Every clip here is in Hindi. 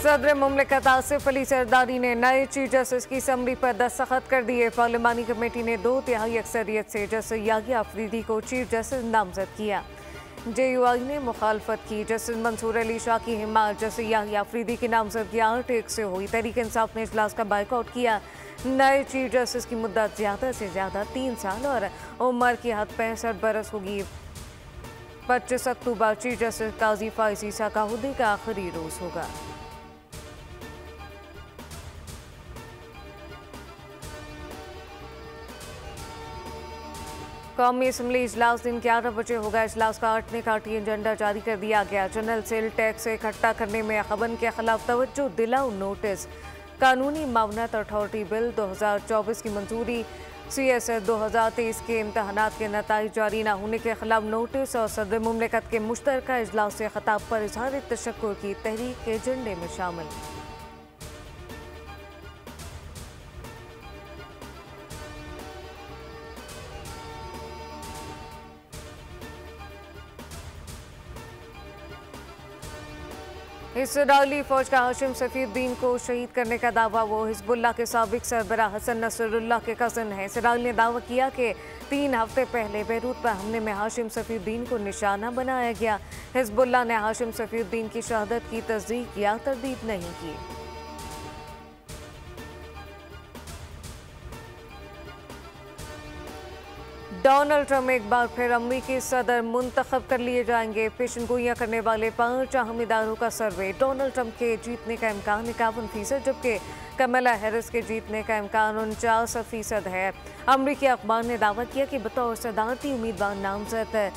सदर मुमलिकत आसिफ अली जरदारी ने नए चीफ जस्टिस की समरी पर दस्तखत कर दिए। पार्लिमानी कमेटी ने 2/3 अक्सरियत से जस्टिस याहिया अफरीदी को चीफ जस्टिस नामजद किया। JUI ने मुखालफत की। जस्टिस मंसूर अली शाह की हिमायत जस्टिस याहिया अफरीदी की नामजदगी 8 एक से हुई। तहरीक इंसाफ ने इजलास का बाइकआउट किया। नए चीफ जस्टिस की मुद्दत ज़्यादा से ज़्यादा 3 साल और उम्र की हद 65 बरस होगी। 25 अक्टूबर चीफ जस्टिस काजी फाइज ईसा का हुद्दे का आखिरी रोज होगा। कौमी असम्बली इजलास दिन 11 बजे होगा। इजलास का आठने काठी एजेंडा जारी कर दिया गया। जनरल सेल टैक्स इकट्ठा करने में खबन के खिलाफ तवज्जो दिलाओ नोटिस। कानूनी मावनत अथॉरिटी बिल 2024 की मंजूरी। CSS 2023 के इम्तहानात के नताइज जारी न होने के खिलाफ नोटिस और सदर मुमलिकत के मुश्तरका इजलास से खिताब पर इजहार तशक्कुर की तहरीक के एजेंडे में शामिल। इसराइली फौज का हाशिम सफीउद्दीन को शहीद करने का दावा। वो हिजबुल्लाह के साबिक सरबराह हसन नसरुल्लाह के कज़न हैं। इसराइल ने दावा किया कि 3 हफ्ते पहले बैरूत पर हमले में हाशिम सफीउद्दीन को निशाना बनाया गया। हिजबुल्लाह ने हाशिम सफीउद्दीन की शहादत की तस्दीक या तरदीद नहीं की। डोनाल्ड ट्रंप एक बार फिर अमेरिकी सदर मुंतखब कर लिए जाएंगे। पेशनगोइयां करने वाले 5 अहम इदारों का सर्वे। डोनाल्ड ट्रंप के जीतने का इम्कान 51%, जबकि कमला हैरिस के जीतने का इम्कान 49% है। अमेरिकी अखबार ने दावा किया कि बतौर सदारती उम्मीदवार नामजद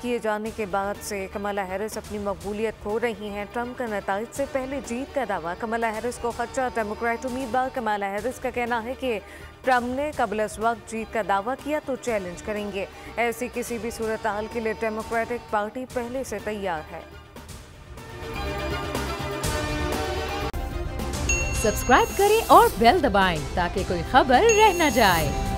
किए जाने के बाद से कमला हैरिस अपनी मकबूलियत खो रही हैं। ट्रंप का नताइज से पहले जीत का दावा। कमला हैरिस को खदशा। डेमोक्रेट उम्मीदवार कमला हैरिस का कहना है कि ट्रंप ने कबल इस वक्त जीत का दावा किया तो चैलेंज करेंगे। ऐसी किसी भी सूरत हाल के लिए डेमोक्रेटिक पार्टी पहले से तैयार है। सब्सक्राइब करें और बेल दबाएं ताकि कोई खबर रह न जाए।